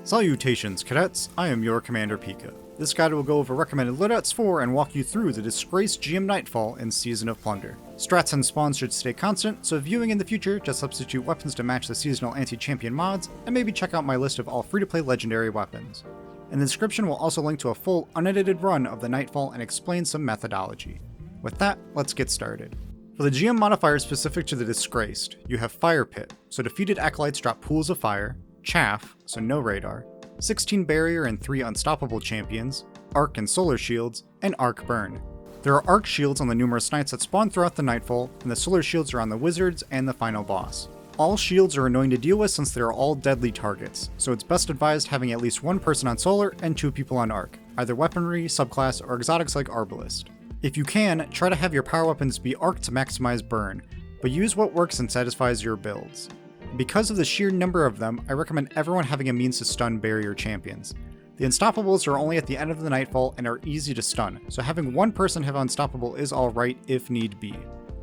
Salutations, cadets! I am your Commander Pika. This guide will go over recommended loadouts for and walk you through the Disgraced GM Nightfall in Season of Plunder. Strats and spawns should stay constant, so viewing in the future, just substitute weapons to match the seasonal anti-champion mods, and maybe check out my list of all free-to-play legendary weapons. In the description we'll also link to a full, unedited run of the Nightfall and explain some methodology. With that, let's get started. For the GM modifiers specific to the Disgraced, you have Fire Pit, so defeated acolytes drop pools of fire, Chaff, so no radar, 16 barrier and 3 unstoppable champions, Arc and solar shields, and Arc Burn. There are Arc shields on the numerous knights that spawn throughout the Nightfall, and the solar shields are on the wizards and the final boss. All shields are annoying to deal with since they are all deadly targets, so it's best advised having at least one person on solar and 2 people on Arc, either weaponry, subclass, or exotics like Arbalist. If you can, try to have your power weapons be Arc to maximize burn, but use what works and satisfies your builds. Because of the sheer number of them, I recommend everyone having a means to stun barrier champions. The Unstoppables are only at the end of the Nightfall and are easy to stun, so having one person have Unstoppable is alright if need be,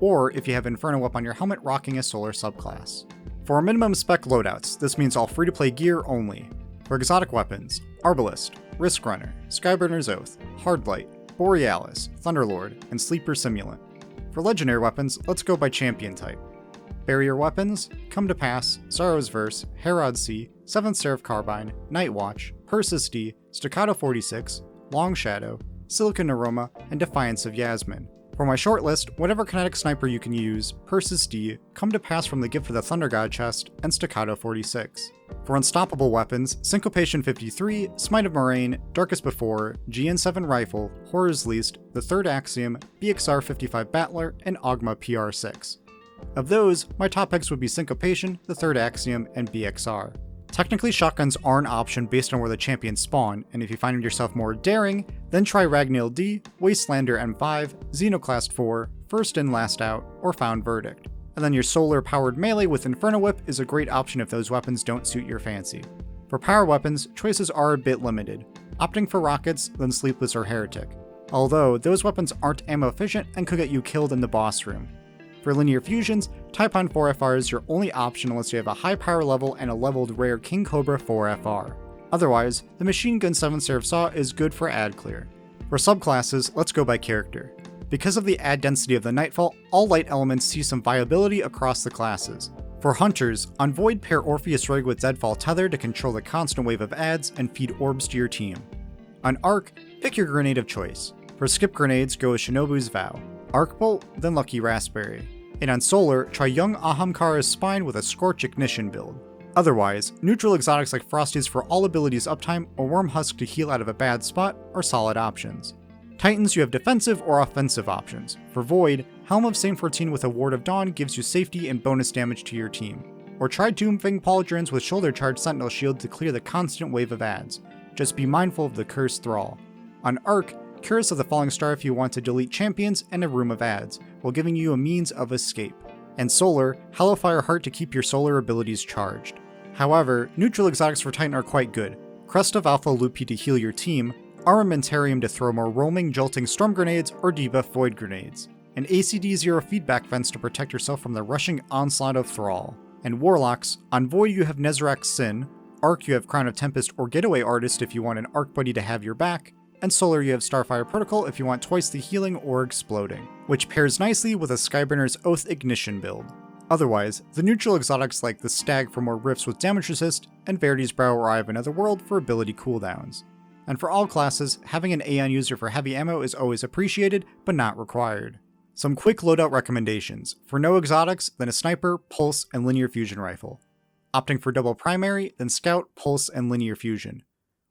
or if you have Inferno up on your helmet rocking a solar subclass. For our minimum spec loadouts, this means all free-to-play gear only. For exotic weapons, Arbalist, Risk Runner, Skyburner's Oath, Hardlight, Borealis, Thunderlord, and Sleeper Simulant. For legendary weapons, let's go by champion type. Barrier weapons, Come to Pass, Sorrow's Verse, Herod Sea, 7th Seraph Carbine, Night Watch, Persis D, Staccato 46, Long Shadow, Silicon Aroma, and Defiance of Yasmin. For my shortlist, whatever kinetic sniper you can use, Persis D, Come to Pass from the Gift of the Thunder God chest, and Staccato 46. For unstoppable weapons, Syncopation 53, Smite of Moraine, Darkest Before, GN7 Rifle, Horror's Least, the Third Axiom, BXR 55 Battler, and Ogma PR6. Of those, my top picks would be Syncopation, the Third Axiom, and BXR. Technically, shotguns are an option based on where the champions spawn, and if you find yourself more daring, then try Ragnil D, Wastelander M5, Xenoclast 4, First In Last Out, or Found Verdict. And then your solar-powered melee with Inferno Whip is a great option if those weapons don't suit your fancy. For power weapons, choices are a bit limited, opting for rockets, then Sleepless or Heretic. Although, those weapons aren't ammo efficient and could get you killed in the boss room. For linear fusions, Typhon 4FR is your only option unless you have a high power level and a leveled rare King Cobra 4FR. Otherwise, the Machine Gun 7 Seraph Saw is good for ad clear. For subclasses, let's go by character. Because of the ad density of the Nightfall, all light elements see some viability across the classes. For Hunters, on Void pair Orpheus Rig with Deadfall Tether to control the constant wave of ads and feed orbs to your team. On Arc, pick your grenade of choice. For skip grenades, go with Shinobu's Vow. Arc Bolt, then Lucky Raspberry. And on Solar, try Young Ahamkara's Spine with a Scorch Ignition build. Otherwise, neutral exotics like Frosty's for all abilities uptime or Worm Husk to heal out of a bad spot are solid options. Titans, you have defensive or offensive options. For Void, Helm of Saint 14 with a Ward of Dawn gives you safety and bonus damage to your team. Or try Doomfang Pauldrons with Shoulder Charge Sentinel Shield to clear the constant wave of ads. Just be mindful of the Cursed Thrall. On Arc, Curse of the Falling Star if you want to delete champions and a room of ads, while giving you a means of escape. And Solar, Hellfire Heart to keep your solar abilities charged. However, neutral exotics for Titan are quite good. Crest of Alpha Lupi to heal your team, Armamentarium to throw more roaming, jolting storm grenades or debuff void grenades, and ACD0 feedback vents to protect yourself from the rushing onslaught of Thrall. And Warlocks, on Void you have Nezarac's Sin, Arc you have Crown of Tempest or Getaway Artist if you want an Arc buddy to have your back, and Solar you have Starfire Protocol if you want twice the healing or exploding, which pairs nicely with a Skyburner's Oath Ignition build. Otherwise, the neutral exotics like the Stag for more rifts with damage resist, and Verity's Brow or Eye of Another World for ability cooldowns. And for all classes, having an Aeon user for heavy ammo is always appreciated, but not required. Some quick loadout recommendations. For no exotics, then a Sniper, Pulse, and Linear Fusion Rifle. Opting for double primary, then Scout, Pulse, and Linear Fusion.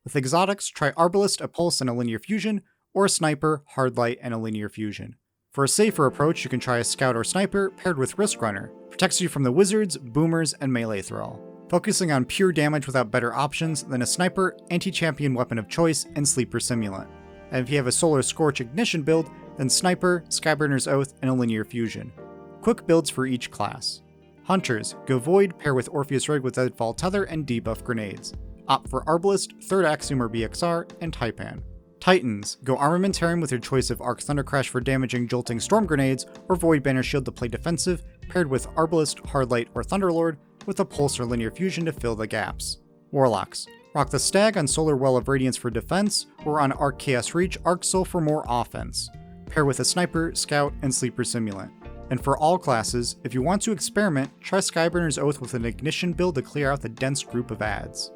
With exotics, try Arbalist, a Pulse, and a Linear Fusion, or a Sniper, Hardlight, and a Linear Fusion. For a safer approach, you can try a Scout or Sniper paired with Risk Runner. Protects you from the Wizards, Boomers, and Melee Thrall. Focusing on pure damage without better options than a Sniper, Anti-Champion Weapon of Choice, and Sleeper Simulant. And if you have a Solar Scorch Ignition build, then Sniper, Skyburner's Oath, and a Linear Fusion. Quick builds for each class. Hunters, go Void, pair with Orpheus Rig with Deadfall Tether and debuff grenades. Opt for Arbalist, Third Axiom or BXR, and Taipan. Titans, go Armamentarium with your choice of Arc Thunder Crash for damaging jolting storm grenades, or Void Banner Shield to play defensive, paired with Arbalist, Hardlight, or Thunderlord, with a Pulse or Linear Fusion to fill the gaps. Warlocks, Rock the Stag on Solar Well of Radiance for defense, or on Arc Chaos Reach Arc Soul for more offense. Pair with a Sniper, Scout, and Sleeper Simulant. And for all classes, if you want to experiment, try Skyburner's Oath with an Ignition build to clear out the dense group of adds.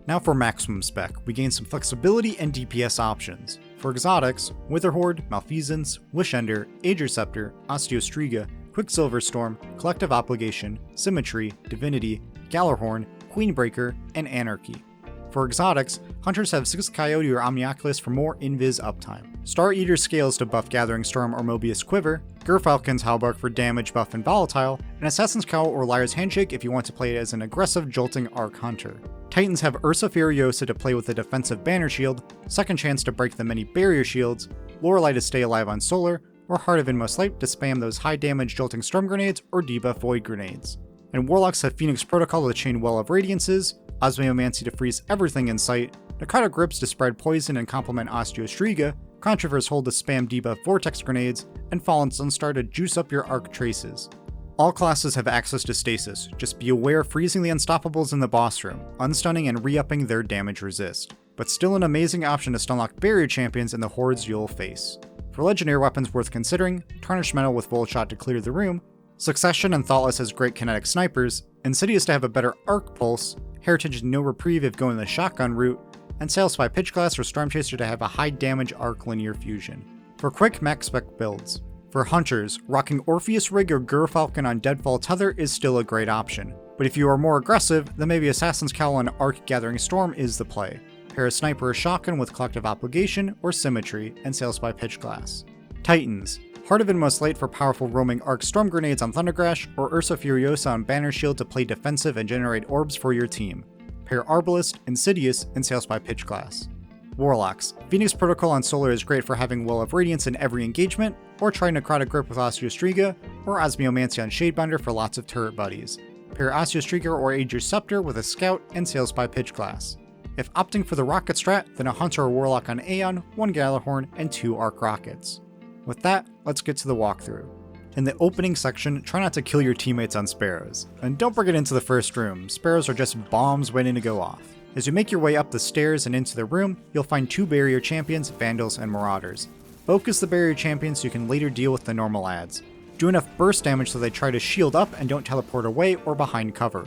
Now for maximum spec, we gain some flexibility and DPS options. For exotics, Witherhoard, Malfeasance, Wishender, Aegir Scepter, Osteostriga, Quicksilver Storm, Collective Obligation, Symmetry, Divinity, Gallarhorn, Queenbreaker, and Anarchy. For exotics, Hunters have 6 Coyote or Omnioculus for more invis uptime. Star Eater Scales to buff Gathering Storm or Mobius Quiver, Gerfalcon's Halbark for damage buff and volatile, and Assassin's Cowl or Liar's Handshake if you want to play it as an aggressive jolting Arc Hunter. Titans have Ursa Furiosa to play with a defensive banner shield, Second Chance to break the many barrier shields, Lorelei to stay alive on Solar, or Heart of Inmost Light to spam those high damage jolting Storm Grenades or debuff Void Grenades. And Warlocks have Phoenix Protocol to chain Well of Radiances, Osmiomancy to freeze everything in sight, Necrotic Grips to spread poison and complement Osteostriga, Controverse Hold to spam debuff Vortex Grenades, and Fallen Sunstar to juice up your Arc Traces. All classes have access to Stasis, just be aware of freezing the Unstoppables in the boss room, unstunning and re-upping their damage resist. But still an amazing option to stunlock barrier champions and the hordes you'll face. For legendary weapons worth considering, Tarnished Metal with Volt Shot to clear the room, Succession and Thoughtless has great kinetic snipers, Insidious to have a better arc pulse, Heritage No Reprieve if going the shotgun route, and Sail Spy Pitchglass or Stormchaser to have a high damage arc linear fusion. For quick max spec builds. For Hunters, rocking Orpheus Rig or Gerfalcon on Deadfall Tether is still a great option, but if you are more aggressive, then maybe Assassin's Cowl and Arc Gathering Storm is the play. Pair a Sniper or Shotgun with Collective Obligation or Symmetry and Sail Spy Pitchglass. Titans, Heart of Inmost Light for powerful roaming Arc Storm Grenades on Thundergrash, or Ursa Furiosa on Banner Shield to play defensive and generate orbs for your team. Pair Arbalist, Insidious, and Sail Spy Pitchglass. Warlocks, Phoenix Protocol on Solar is great for having Well of Radiance in every engagement, or try Necrotic Grip with Osteostriga, or Osmiomancy on Shadebinder for lots of turret buddies. Pair Osteostriga or Aegir Scepter with a Scout and Sail Spy Pitchglass. If opting for the Rocket strat, then a Hunter or Warlock on Aeon, 1 Gallarhorn, and 2 Arc Rockets. With that, let's get to the walkthrough. In the opening section, try not to kill your teammates on Sparrows. And don't bring it into the first room, Sparrows are just bombs waiting to go off. As you make your way up the stairs and into the room, you'll find 2 barrier champions, Vandals, and Marauders. Focus the barrier champions so you can later deal with the normal adds. Do enough burst damage so they try to shield up and don't teleport away or behind cover.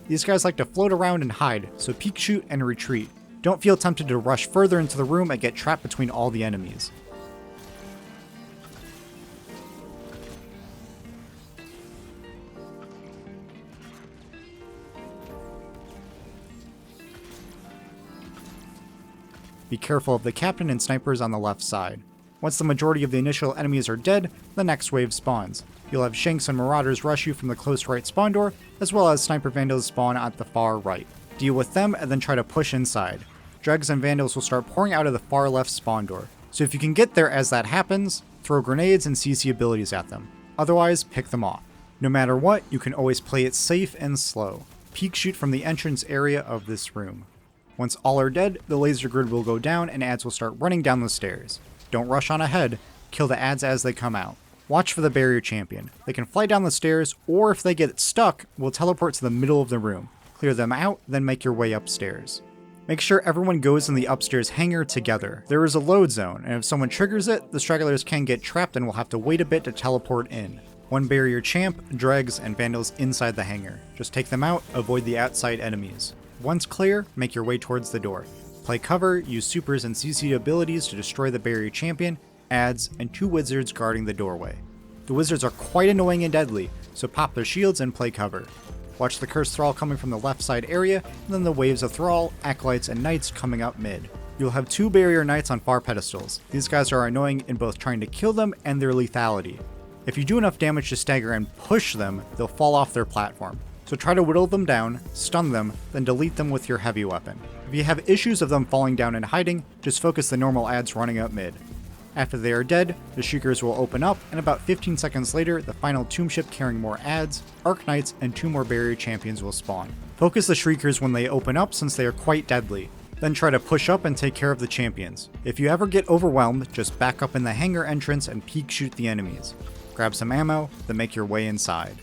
These guys like to float around and hide, so peek shoot and retreat. Don't feel tempted to rush further into the room and get trapped between all the enemies. Be careful of the captain and snipers on the left side. Once the majority of the initial enemies are dead, the next wave spawns. You'll have Shanks and Marauders rush you from the close right spawn door, as well as Sniper Vandals spawn at the far right. Deal with them and then try to push inside. Dregs and Vandals will start pouring out of the far left spawn door, so if you can get there as that happens, throw grenades and CC abilities at them. Otherwise, pick them off. No matter what, you can always play it safe and slow. Peek shoot from the entrance area of this room. Once all are dead, the laser grid will go down and adds will start running down the stairs. Don't rush on ahead, kill the adds as they come out. Watch for the barrier champion. They can fly down the stairs, or if they get stuck, will teleport to the middle of the room. Clear them out, then make your way upstairs. Make sure everyone goes in the upstairs hangar together. There is a load zone, and if someone triggers it, the stragglers can get trapped and will have to wait a bit to teleport in. 1 barrier champ, dregs, and vandals inside the hangar. Just take them out, avoid the outside enemies. Once clear, make your way towards the door. Play cover, use supers and CC abilities to destroy the barrier champion, adds, and 2 wizards guarding the doorway. The wizards are quite annoying and deadly, so pop their shields and play cover. Watch the cursed thrall coming from the left side area, and then the waves of thrall, acolytes, and knights coming up mid. You'll have 2 barrier knights on far pedestals. These guys are annoying in both trying to kill them and their lethality. If you do enough damage to stagger and push them, they'll fall off their platform. So try to whittle them down, stun them, then delete them with your heavy weapon. If you have issues of them falling down and hiding, just focus the normal adds running up mid. After they are dead, the Shriekers will open up, and about 15 seconds later, the final tomb ship carrying more adds, Arc Knights, and 2 more barrier champions will spawn. Focus the Shriekers when they open up since they are quite deadly. Then try to push up and take care of the champions. If you ever get overwhelmed, just back up in the hangar entrance and peek shoot the enemies. Grab some ammo, then make your way inside.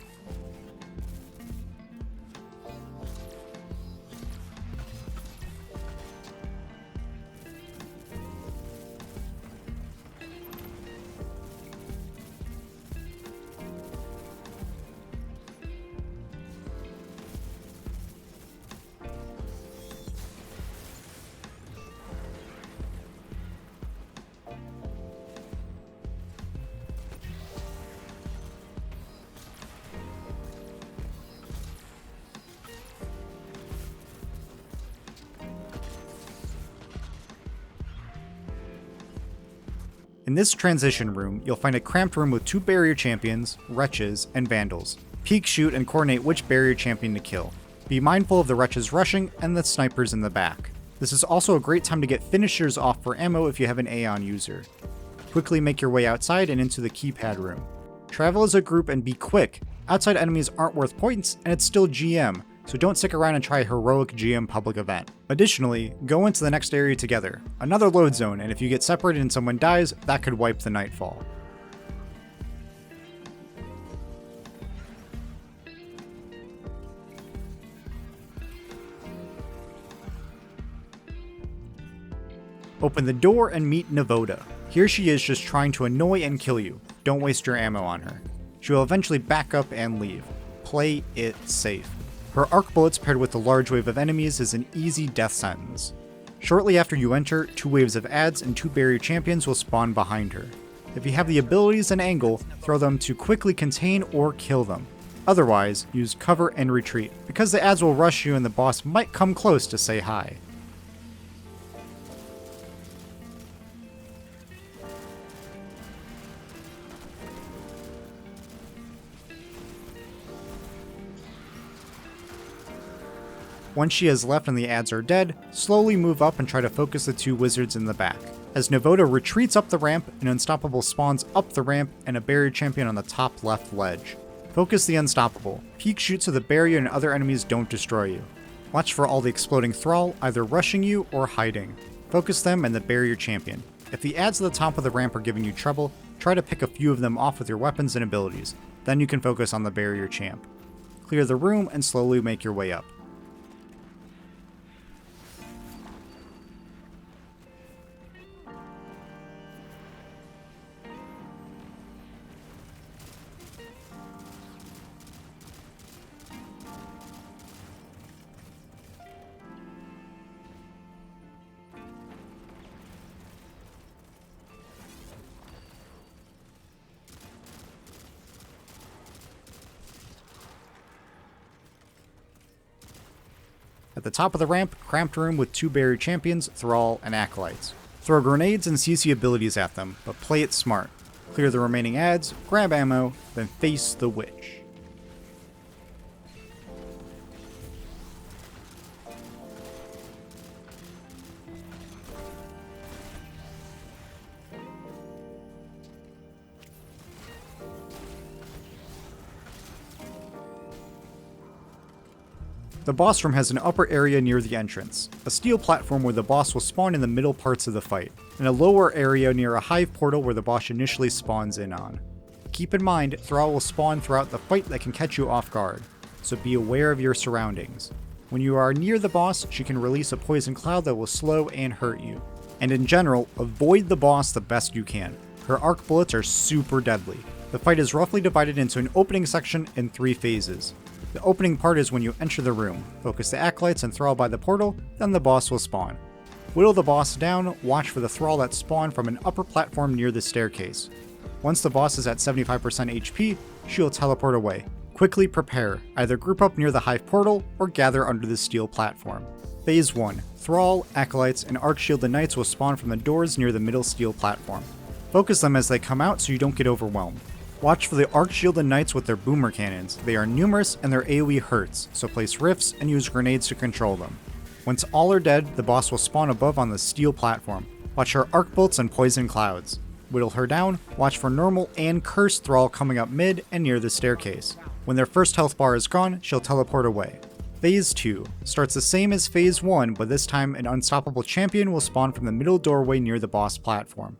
In this transition room, you'll find a cramped room with 2 barrier champions, wretches, and vandals. Peek, shoot, and coordinate which barrier champion to kill. Be mindful of the wretches rushing and the snipers in the back. This is also a great time to get finishers off for ammo if you have an Aeon user. Quickly make your way outside and into the keypad room. Travel as a group and be quick. Outside enemies aren't worth points, and it's still GM, so don't stick around and try a heroic GM public event. Additionally, go into the next area together, another load zone, and if you get separated and someone dies, that could wipe the Nightfall. Open the door and meet Navota. Here she is just trying to annoy and kill you. Don't waste your ammo on her. She will eventually back up and leave. Play it safe. Her arc bullets paired with a large wave of enemies is an easy death sentence. Shortly after you enter, 2 waves of adds and 2 barrier champions will spawn behind her. If you have the abilities and angle, throw them to quickly contain or kill them. Otherwise, use cover and retreat, because the adds will rush you and the boss might come close to say hi. Once she has left and the adds are dead, slowly move up and try to focus the 2 wizards in the back. As Navota retreats up the ramp, an Unstoppable spawns up the ramp and a barrier champion on the top left ledge. Focus the Unstoppable. Peek shoot so the barrier and other enemies don't destroy you. Watch for all the exploding thrall either rushing you or hiding. Focus them and the barrier champion. If the adds at the top of the ramp are giving you trouble, try to pick a few of them off with your weapons and abilities. Then you can focus on the barrier champ. Clear the room and slowly make your way up. At the top of the ramp, cramped room with 2 barrier champions, thrall, and acolytes. Throw grenades and CC abilities at them, but play it smart. Clear the remaining adds, grab ammo, then face the witch. The boss room has an upper area near the entrance, a steel platform where the boss will spawn in the middle parts of the fight, and a lower area near a hive portal where the boss initially spawns in on. Keep in mind, thrall will spawn throughout the fight that can catch you off guard, so be aware of your surroundings. When you are near the boss, she can release a poison cloud that will slow and hurt you. And in general, avoid the boss the best you can. Her arc bullets are super deadly. The fight is roughly divided into an opening section in 3 phases. The opening part is when you enter the room. Focus the acolytes and thrall by the portal, then the boss will spawn. Whittle the boss down, watch for the thrall that spawn from an upper platform near the staircase. Once the boss is at 75% HP, she will teleport away. Quickly prepare, either group up near the hive portal or gather under the steel platform. Phase 1. Thrall, acolytes, and archshielded knights will spawn from the doors near the middle steel platform. Focus them as they come out so you don't get overwhelmed. Watch for the archshielded knights with their boomer cannons. They are numerous and their AoE hurts, so place rifts and use grenades to control them. Once all are dead, the boss will spawn above on the steel platform. Watch her arc bolts and poison clouds. Whittle her down, watch for normal and cursed thrall coming up mid and near the staircase. When their first health bar is gone, she'll teleport away. Phase 2 starts the same as Phase 1, but this time an unstoppable champion will spawn from the middle doorway near the boss platform.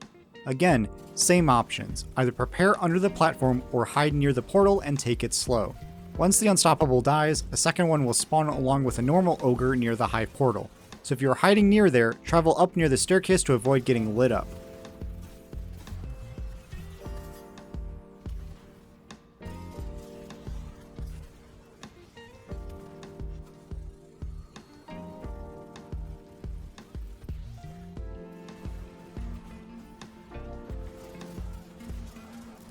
Again, same options, either prepare under the platform or hide near the portal and take it slow. Once the unstoppable dies, a second one will spawn along with a normal ogre near the hive portal, so if you're hiding near there, travel up near the staircase to avoid getting lit up.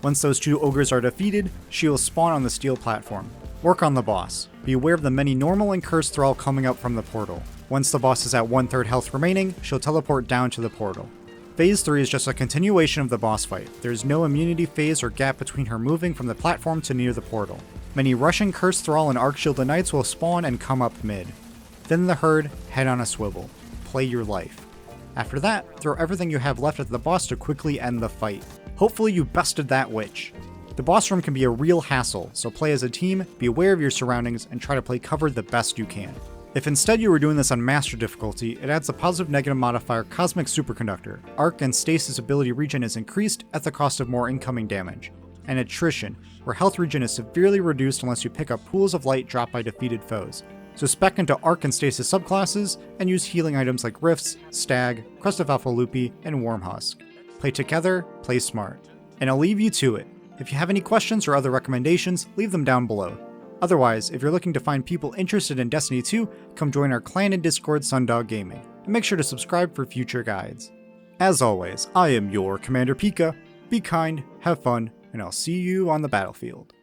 Once those 2 ogres are defeated, she will spawn on the steel platform. Work on the boss. Be aware of the many normal and cursed thrall coming up from the portal. Once the boss is at 1/3 health remaining, she'll teleport down to the portal. Phase 3 is just a continuation of the boss fight. There is no immunity phase or gap between her moving from the platform to near the portal. Many Russian Curse Thrall and Arc-Shielded Knights will spawn and come up mid. Then the herd, head on a swivel. Play your life. After that, throw everything you have left at the boss to quickly end the fight. Hopefully you bested that witch. The boss room can be a real hassle, so play as a team, be aware of your surroundings, and try to play cover the best you can. If instead you were doing this on Master difficulty, it adds a positive-negative modifier Cosmic Superconductor. Arc and Stasis ability regen is increased at the cost of more incoming damage. And Attrition, where health regen is severely reduced unless you pick up pools of light dropped by defeated foes. So spec into Arc and Stasis subclasses, and use healing items like Rifts, Stag, Crest of Alpha Lupi, and Wormhusk. Play together, play smart. And I'll leave you to it. If you have any questions or other recommendations, leave them down below. Otherwise, if you're looking to find people interested in Destiny 2, come join our clan and Discord Sundog Gaming, and make sure to subscribe for future guides. As always, I am your Commander Pika. Be kind, have fun, and I'll see you on the battlefield.